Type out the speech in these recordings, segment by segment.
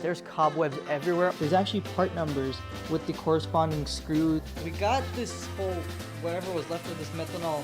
There's cobwebs everywhere. There's actually part numbers with the corresponding screws. We got this whole, whatever was left of this methanol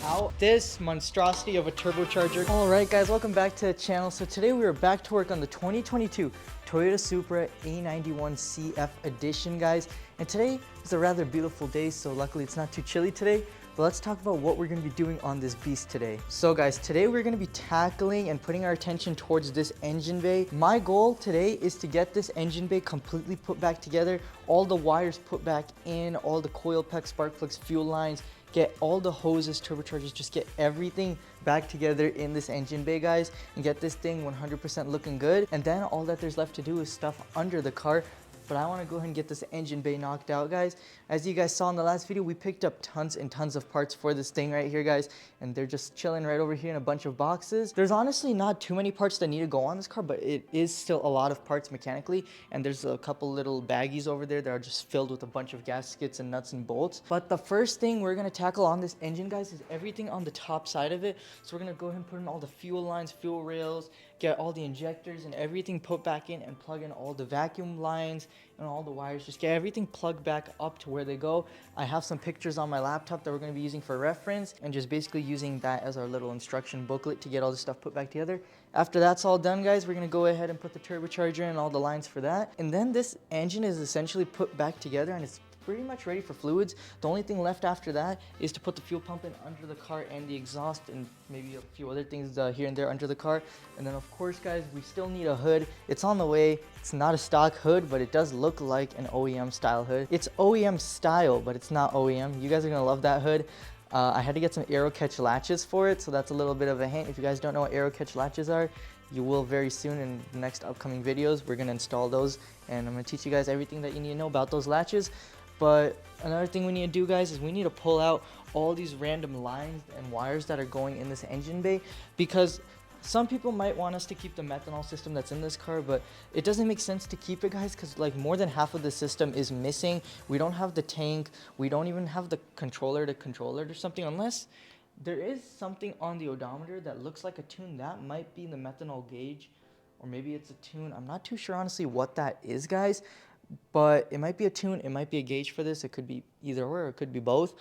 out. This monstrosity of a turbocharger. All right, guys, welcome back to the channel. So today we are back to work on the 2022 Toyota Supra A91 CF edition, guys. And today is a rather beautiful day, so luckily it's not too chilly today. But let's talk about what we're going to be doing on this beast today. So guys, today we're going to be tackling and putting our attention towards this engine bay. My goal today is to get this engine bay completely put back together, all the wires put back in, all the coil packs, spark plugs, fuel lines, get all the hoses, turbochargers, just get everything back together in this engine bay, guys, and get this thing 100% looking good. And then all that there's left to do is stuff under the car. But I want to go ahead and get this engine bay knocked out, guys. As you guys saw in the last video, we picked up tons and tons of parts for this thing right here, guys, and they're just chilling right over here in a bunch of boxes. There's honestly not too many parts that need to go on this car, but it is still a lot of parts mechanically, and there's a couple little baggies over there that are just filled with a bunch of gaskets and nuts and bolts. But the first thing we're going to tackle on this engine, guys, is everything on the top side of it. So we're going to go ahead and put in all the fuel lines, fuel rails, get all the injectors and everything put back in, and plug in all the vacuum lines and all the wires. Just get everything plugged back up to where they go. I have some pictures on my laptop that we're going to be using for reference, and just basically using that as our little instruction booklet to get all this stuff put back together. After that's all done, guys, we're going to go ahead and put the turbocharger and all the lines for that. And then this engine is essentially put back together, and it's pretty much ready for fluids. The only thing left after that is to put the fuel pump in under the car and the exhaust and maybe a few other things here and there under the car. And then of course, guys, we still need a hood. It's on the way. It's not a stock hood, but it does look like an OEM style hood. It's OEM style, but it's not OEM. You guys are gonna love that hood. I had to get some arrow catch latches for it, so that's a little bit of a hint. If you guys don't know what arrow catch latches are, you will very soon in the next upcoming videos. We're gonna install those, and I'm gonna teach you guys everything that you need to know about those latches. But another thing we need to do, guys, is we need to pull out all these random lines and wires that are going in this engine bay, because some people might want us to keep the methanol system that's in this car, but it doesn't make sense to keep it, guys, because like more than half of the system is missing. We don't have the tank. We don't even have the controller to control it or something, unless there is something on the odometer that looks like a tune. That might be the methanol gauge, or maybe it's a tune. I'm not too sure, honestly, what that is, guys. But it might be a tune, it might be a gauge for this. It could be either or it could be both.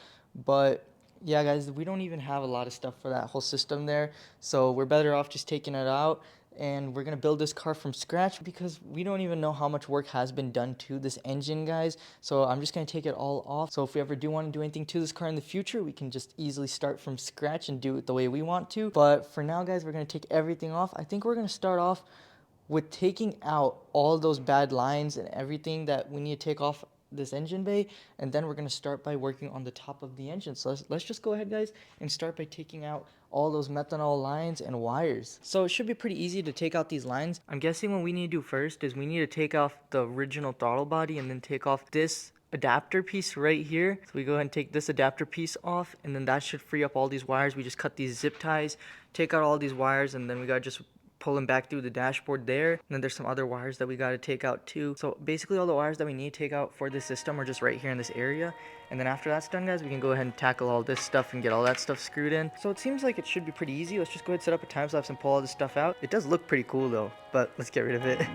But yeah, guys, we don't even have a lot of stuff for that whole system there. So we're better off just taking it out. And we're going to build this car from scratch, because we don't even know how much work has been done to this engine, guys. So I'm just going to take it all off. So if we ever do want to do anything to this car in the future, we can just easily start from scratch and do it the way we want to. But for now, guys, we're going to take everything off. I think we're going to start off with taking out all those bad lines and everything that we need to take off this engine bay, and then we're going to start by working on the top of the engine. So let's just go ahead, guys, and start by taking out all those methanol lines and wires. So it should be pretty easy to take out these lines. I'm guessing what we need to do first is we need to take off the original throttle body and then take off this adapter piece right here. So we go ahead and take this adapter piece off, and then that should free up all these wires. We just cut these zip ties, take out all these wires, and then we got to just pull them back through the dashboard there. And then there's some other wires that we got to take out too. So basically all the wires that we need to take out for this system are just right here in this area. And then after that's done, guys, we can go ahead and tackle all this stuff and get all that stuff screwed in. So it seems like it should be pretty easy. Let's just go ahead and set up a time lapse and pull all this stuff out. It does look pretty cool though, but let's get rid of it.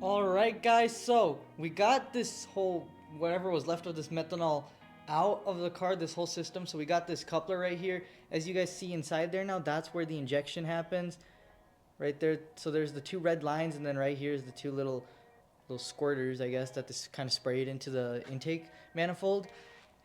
Alright, guys, so we got this whole, whatever was left of this methanol out of the car, this whole system. So we got this coupler right here. As you guys see inside there now, that's where the injection happens. Right there. So there's the two red lines, and then right here is the two little squirters, I guess, that this kind of sprayed into the intake manifold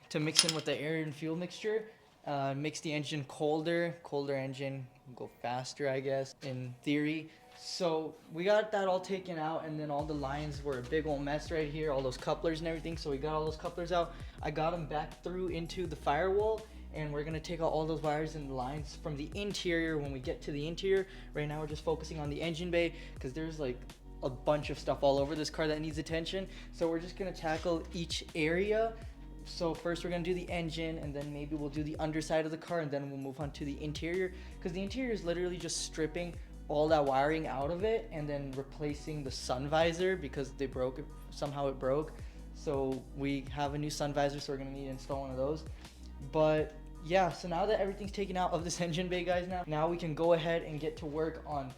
to mix in with the air and fuel mixture. Makes the engine colder. Colder engine will go faster, I guess, in theory. So we got that all taken out, and then all the lines were a big old mess right here, all those couplers and everything. So we got all those couplers out. I got them back through into the firewall, and we're gonna take out all those wires and lines from the interior when we get to the interior. Right now we're just focusing on the engine bay because there's like a bunch of stuff all over this car that needs attention. So we're just gonna tackle each area. So first we're gonna do the engine, and then maybe we'll do the underside of the car, and then we'll move on to the interior, because the interior is literally just stripping all that wiring out of it and then replacing the sun visor because they broke it, somehow it broke. So we have a new sun visor, so we're gonna need to install one of those. But yeah, so now that everything's taken out of this engine bay, guys, now we can go ahead and get to work on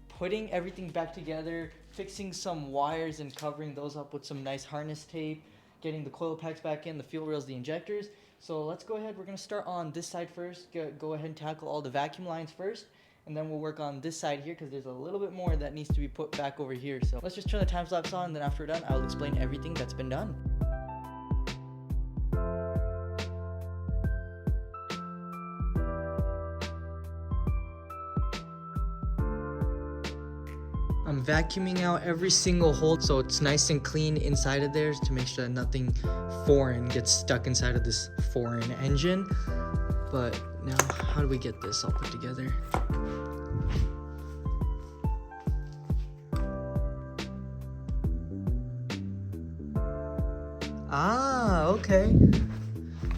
putting everything back together, fixing some wires and covering those up with some nice harness tape, getting the coil packs back in, the fuel rails, the injectors. So let's go ahead. We're going to start on this side first. Go ahead and tackle all the vacuum lines first, and then we'll work on this side here because there's a little bit more that needs to be put back over here. So let's just turn the time lapse on, and then after we're done, I'll explain everything that's been done. I'm vacuuming out every single hole so it's nice and clean inside of there to make sure that nothing foreign gets stuck inside of this foreign engine. But now, how do we get this all put together? Ah, okay.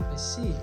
I see.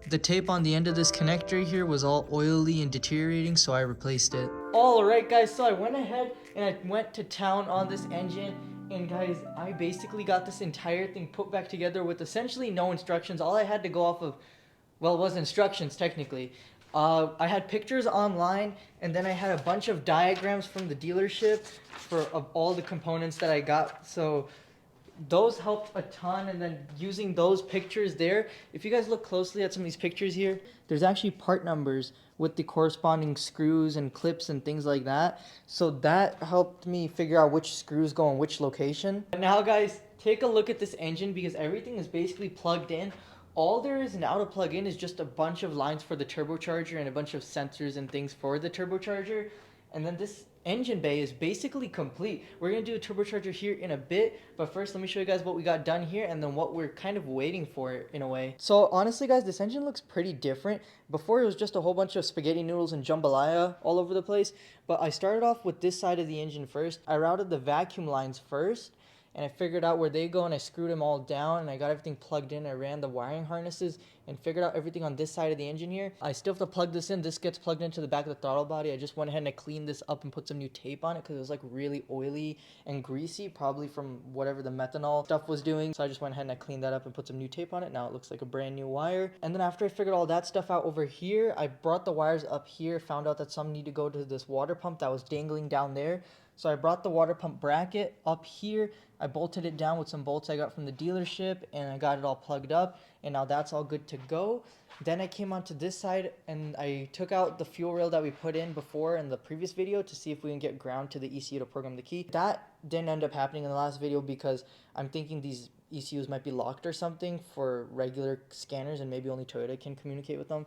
The tape on the end of this connector here was all oily and deteriorating, so I replaced it. Alright guys, so I went ahead and I went to town on this engine, and guys, I basically got this entire thing put back together with essentially no instructions. All I had to go off of, well, it was instructions technically. I had pictures online, and then I had a bunch of diagrams from the dealership of all the components that I got. So those helped a ton. And then using those pictures there, if you guys look closely at some of these pictures here, there's actually part numbers with the corresponding screws and clips and things like that. So that helped me figure out which screws go in which location. But now guys, take a look at this engine because everything is basically plugged in. All there is now to plug in is just a bunch of lines for the turbocharger and a bunch of sensors and things for the turbocharger. And then this engine bay is basically complete. We're going to do a turbocharger here in a bit, but first let me show you guys what we got done here and then what we're kind of waiting for in a way. So honestly guys, this engine looks pretty different. Before it was just a whole bunch of spaghetti noodles and jambalaya all over the place, but I started off with this side of the engine first. I routed the vacuum lines first, and I figured out where they go, and I screwed them all down, and I got everything plugged in. I ran the wiring harnesses and figured out everything on this side of the engine here. I still have to plug this in. This gets plugged into the back of the throttle body. I just went ahead and I cleaned this up and put some new tape on it because it was like really oily and greasy, probably from whatever the methanol stuff was doing. So I just went ahead and I cleaned that up and put some new tape on it. Now it looks like a brand new wire. And then after I figured all that stuff out over here, I brought the wires up here, found out that some need to go to this water pump that was dangling down there. So I brought the water pump bracket up here. I bolted it down with some bolts I got from the dealership, and I got it all plugged up, and now that's all good to go. Then I came onto this side and I took out the fuel rail that we put in before in the previous video to see if we can get ground to the ECU to program the key. That didn't end up happening in the last video because I'm thinking these ECUs might be locked or something for regular scanners, and maybe only Toyota can communicate with them.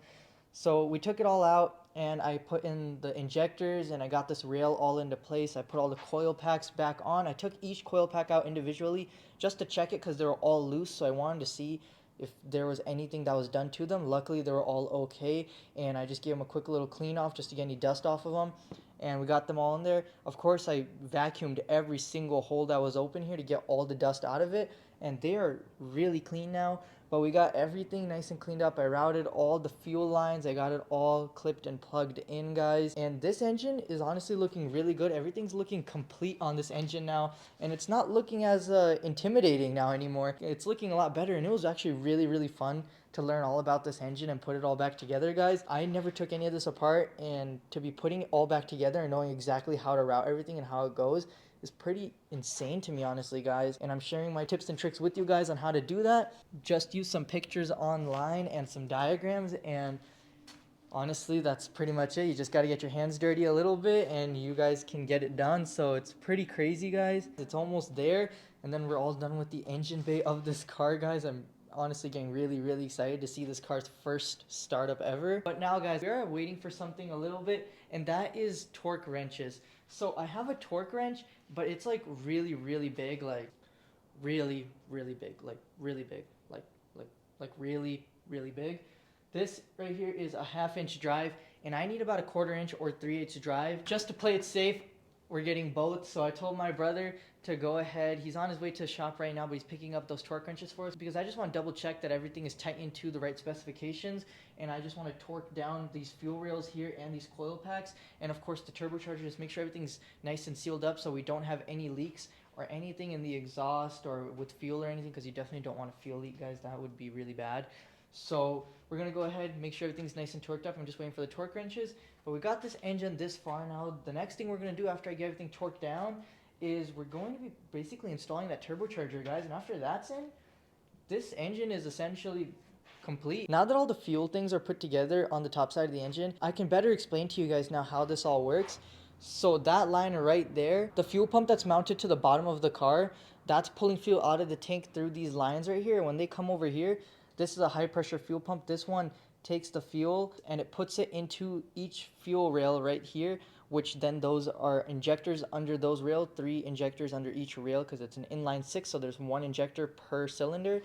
So we took it all out and I put in the injectors and I got this rail all into place. I put all the coil packs back on. I took each coil pack out individually just to check it because they were all loose. So I wanted to see if there was anything that was done to them. Luckily, they were all okay. And I just gave them a quick little clean off just to get any dust off of them. And we got them all in there. Of course, I vacuumed every single hole that was open here to get all the dust out of it. And they are really clean now. But we got everything nice and cleaned up. I routed all the fuel lines. I got it all clipped and plugged in, guys. And this engine is honestly looking really good. Everything's looking complete on this engine now. And it's not looking as intimidating now anymore. It's looking a lot better. And it was actually really, really fun to learn all about this engine and put it all back together, guys. I never took any of this apart. And to be putting it all back together and knowing exactly how to route everything and how it goes is pretty insane to me, honestly, guys. And I'm sharing my tips and tricks with you guys on how to do that. Just use some pictures online and some diagrams, and honestly, that's pretty much it. You just got to get your hands dirty a little bit and you guys can get it done. So it's pretty crazy, guys. It's almost there, and then we're all done with the engine bay of this car, guys. I'm honestly getting really, really excited to see this car's first startup ever. But now, guys, we are waiting for something a little bit, and that is torque wrenches. So I have a torque wrench, but it's like really, really big, like really, really big, like really big, like really, really big. This right here is a 1/2 inch drive, and I need about a 1/4 inch or 3/8 drive. Just to play it safe, we're getting both. So I told my brother to go ahead. He's on his way to the shop right now, but he's picking up those torque wrenches for us because I just want to double check that everything is tightened to the right specifications. And I just want to torque down these fuel rails here and these coil packs. And of course the turbocharger, just make sure everything's nice and sealed up so we don't have any leaks or anything in the exhaust or with fuel or anything, because you definitely don't want a fuel leak, guys. That would be really bad. So we're going to go ahead and make sure everything's nice and torqued up. I'm just waiting for the torque wrenches. But we got this engine this far now. The next thing we're going to do after I get everything torqued down is we're going to be basically installing that turbocharger, guys. And after that's in, this engine is essentially complete. Now that all the fuel things are put together on the top side of the engine, I can better explain to you guys now how this all works. So that line right there, the fuel pump that's mounted to the bottom of the car, that's pulling fuel out of the tank through these lines right here. When they come over here, this is a high pressure fuel pump. This one takes the fuel and it puts it into each fuel rail right here, which then those are injectors under those rail, 3 injectors under each rail because it's an inline 6, so there's 1 injector per cylinder.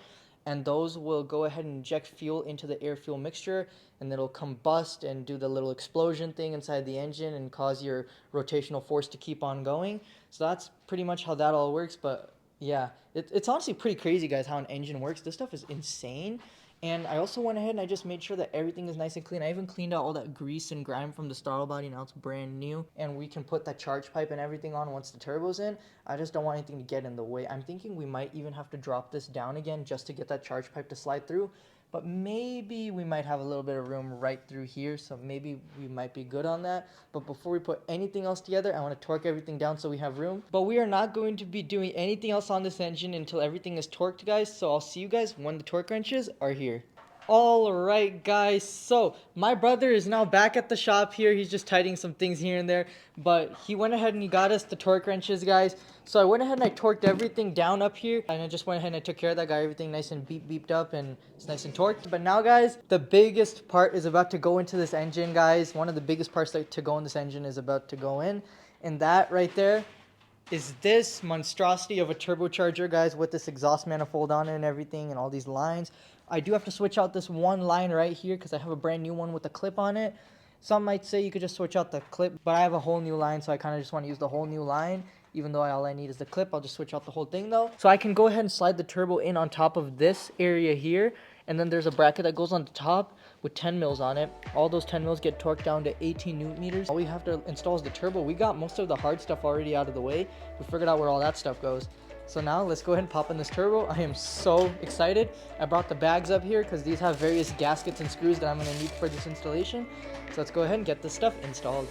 And those will go ahead and inject fuel into the air fuel mixture, and it'll combust and do the little explosion thing inside the engine and cause your rotational force to keep on going. So that's pretty much how that all works. But yeah, it's honestly pretty crazy, guys, how an engine works. This stuff is insane. And I also went ahead and I just made sure that everything is nice and clean. I even cleaned out all that grease and grime from the throttle body. Now it's brand new. And we can put that charge pipe and everything on once the turbo's in. I just don't want anything to get in the way. I'm thinking we might even have to drop this down again just to get that charge pipe to slide through. but maybe we might have a little bit of room right through here, so maybe we might be good on that. But before we put anything else together, I want to torque everything down so we have room. But we are not going to be doing anything else on this engine until everything is torqued, guys, so I'll see you guys when the torque wrenches are here. All right, guys, so my brother is now back at the shop here. He's just tightening some things here and there, but he went ahead and he got us the torque wrenches, guys. So I went ahead and I torqued everything down up here, and I just went ahead and I took care of that, got everything nice and beeped up, and it's nice and torqued. But now, guys, the biggest part is about to go into this engine, guys. One of the biggest parts to go in this engine is about to go in, and that right there is this monstrosity of a turbocharger, guys, with this exhaust manifold on it and everything and all these lines. I do have to switch out this one line right here because I have a brand new one with a clip on it. Some might say you could just switch out the clip, but I have a whole new line, so I kind of just want to use the whole new line. Even though all I need is the clip, I'll just switch out the whole thing though. So I can go ahead and slide the turbo in on top of this area here, and then there's a bracket that goes on the top with 10 mils on it. All those 10 mils get torqued down to 18 newton meters. All we have to install is the turbo. We got most of the hard stuff already out of the way. We figured out where all that stuff goes. So now let's go ahead and pop in this turbo. I am so excited. I brought the bags up here because these have various gaskets and screws that I'm going to need for this installation. So let's go ahead and get this stuff installed.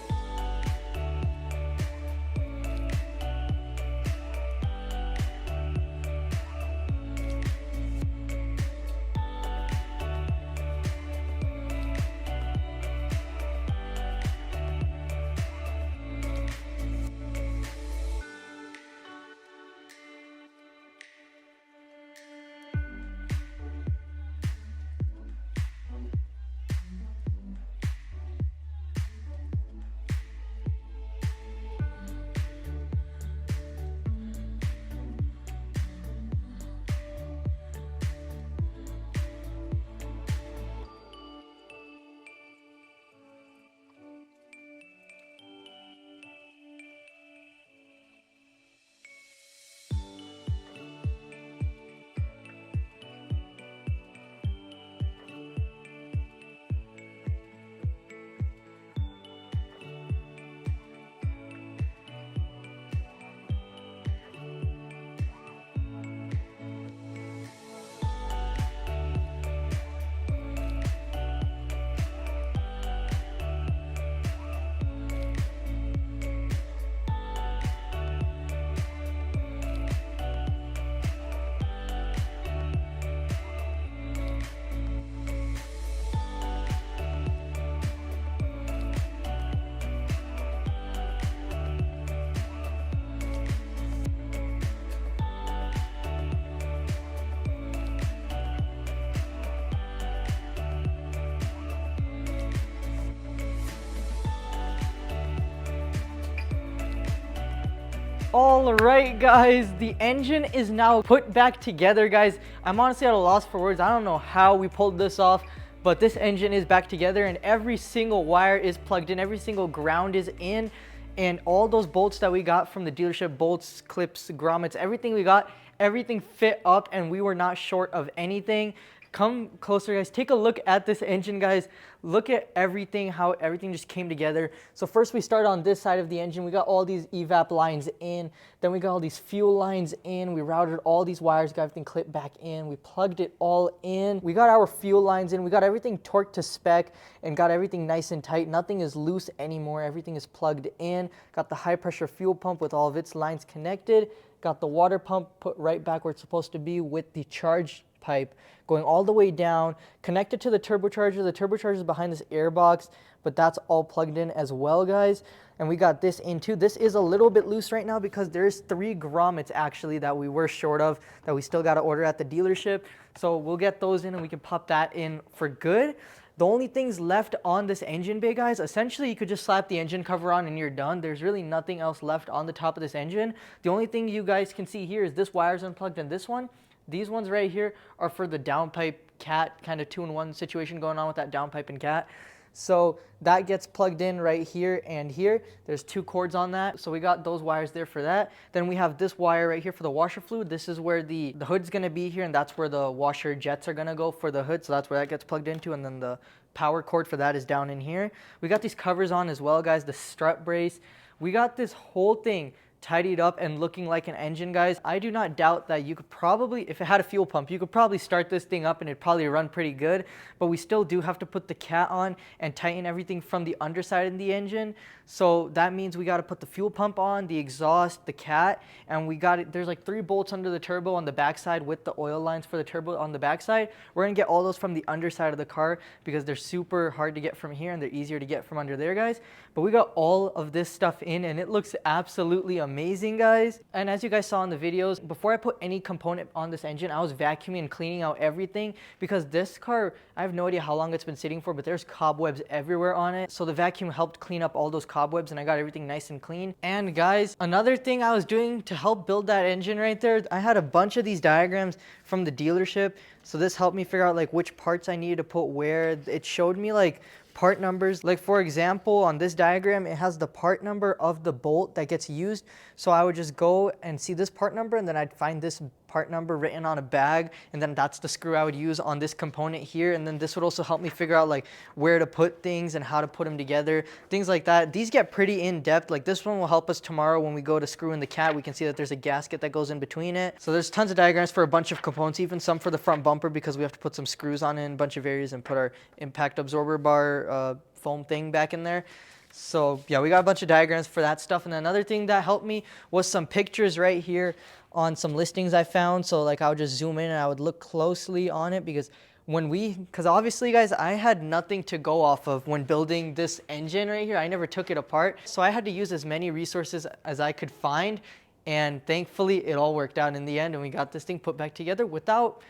All right, guys, the engine is now put back together, guys. I'm honestly at a loss for words. I don't know how we pulled this off, but this engine is back together and every single wire is plugged in, every single ground is in, and all those bolts that we got from the dealership, bolts, clips, grommets, everything we got, everything fit up and we were not short of anything. Come closer, guys. Take a look at this engine, guys. Look at everything, how everything just came together. So first we start on this side of the engine. We got all these evap lines in. Then we got all these fuel lines in. We routed all these wires, got everything clipped back in. We plugged it all in. We got our fuel lines in. We got everything torqued to spec and got everything nice and tight. Nothing is loose anymore. Everything is plugged in. Got the high pressure fuel pump with all of its lines connected. Got the water pump put right back where it's supposed to be with the charge pipe going all the way down, connected to the turbocharger. The turbocharger is behind this air box, but that's all plugged in as well, guys. And we got this in too. This is a little bit loose right now because there's 3 grommets actually that we were short of that we still got to order at the dealership. So we'll get those in and we can pop that in for good. The only things left on this engine bay, guys, essentially you could just slap the engine cover on and you're done. There's really nothing else left on the top of this engine. The only thing you guys can see here is this wire's unplugged and this one. These ones right here are for the downpipe cat, kind of 2-in-1 situation going on with that downpipe and cat. So that gets plugged in right here and here. There's 2 cords on that. So we got those wires there for that. Then we have this wire right here for the washer fluid. This is where the hood's gonna be here, and that's where the washer jets are gonna go for the hood. So that's where that gets plugged into, and then the power cord for that is down in here. We got these covers on as well, guys, the strut brace. We got this whole thing tidied up and looking like an engine, guys. I do not doubt that you could probably, if it had a fuel pump, you could probably start this thing up and it'd probably run pretty good, but we still do have to put the cat on and tighten everything from the underside of the engine. So that means we got to put the fuel pump on, the exhaust, the cat, and we got it. There's like 3 bolts under the turbo on the backside with the oil lines for the turbo on the backside. We're gonna get all those from the underside of the car because they're super hard to get from here and they're easier to get from under there, guys. But we got all of this stuff in and it looks absolutely amazing, guys. And as you guys saw in the videos, before I put any component on this engine, I was vacuuming and cleaning out everything because this car, I have no idea how long it's been sitting for, but there's cobwebs everywhere on it. So the vacuum helped clean up all those cobwebs and I got everything nice and clean. And guys, another thing I was doing to help build that engine right there, I had a bunch of these diagrams from the dealership. So this helped me figure out like which parts I needed to put where. It showed me like part numbers. Like for example, on this diagram, it has the part number of the bolt that gets used. So I would just go and see this part number and then I'd find this part number written on a bag, and then that's the screw I would use on this component here. And then this would also help me figure out like where to put things and how to put them together, things like that. These get pretty in depth. Like this one will help us tomorrow when we go to screw in the cat. We can see that there's a gasket that goes in between it. So there's tons of diagrams for a bunch of components, even some for the front bumper because we have to put some screws on it in a bunch of areas and put our impact absorber bar foam thing back in there. So yeah, we got a bunch of diagrams for that stuff. And another thing that helped me was some pictures right here on some listings I found. So like I would just zoom in and I would look closely on it because because obviously guys, I had nothing to go off of when building this engine right here. I never took it apart. So I had to use as many resources as I could find. And thankfully it all worked out in the end and we got this thing put back together without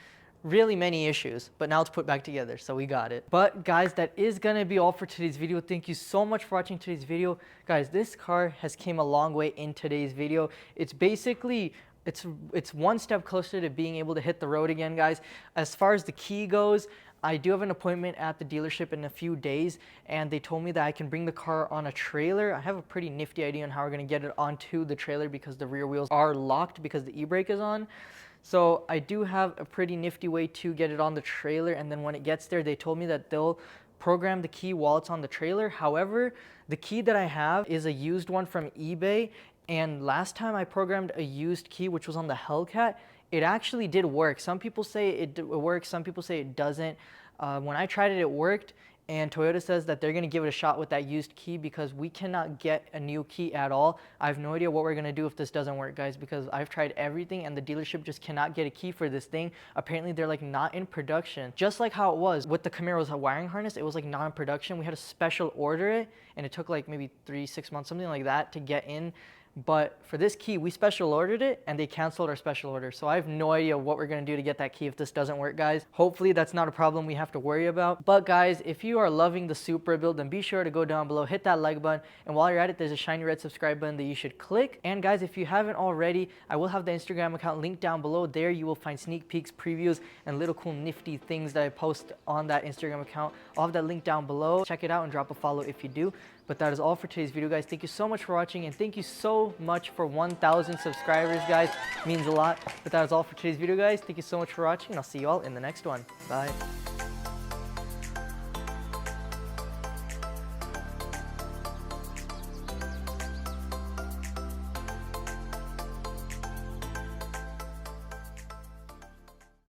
really many issues, but now it's put back together, so we got it. But guys, that is gonna be all for today's video. Thank you so much for watching today's video. Guys, this car has came a long way in today's video. It's basically, it's one step closer to being able to hit the road again, guys. As far as the key goes, I do have an appointment at the dealership in a few days, and they told me that I can bring the car on a trailer. I have a pretty nifty idea on how we're gonna get it onto the trailer because the rear wheels are locked because the e-brake is on. So I do have a pretty nifty way to get it on the trailer, and then when it gets there, they told me that they'll program the key while it's on the trailer. However, the key that I have is a used one from eBay, and last time I programmed a used key, which was on the Hellcat, it actually did work. Some people say it works, some people say it doesn't. When I tried it, it worked. And Toyota says that they're going to give it a shot with that used key because we cannot get a new key at all. I have no idea what we're going to do if this doesn't work, guys, because I've tried everything and the dealership just cannot get a key for this thing. Apparently, they're like not in production. Just like how it was with the Camaro's wiring harness, it was like not in production. We had to special order it and it took like maybe 3-6 months, something like that to get in. But for this key, we special ordered it and they canceled our special order. So I have no idea what we're going to do to get that key if this doesn't work, guys. Hopefully that's not a problem we have to worry about. But guys, if you are loving the Supra build, then be sure to go down below, hit that like button. And while you're at it, there's a shiny red subscribe button that you should click. And guys, if you haven't already, I will have the Instagram account linked down below. There you will find sneak peeks, previews, and little cool nifty things that I post on that Instagram account. I'll have that link down below. Check it out and drop a follow if you do. But that is all for today's video, guys. Thank you so much for watching, and thank you so much for 1,000 subscribers, guys. It means a lot. But that is all for today's video, guys. Thank you so much for watching, and I'll see you all in the next one. Bye.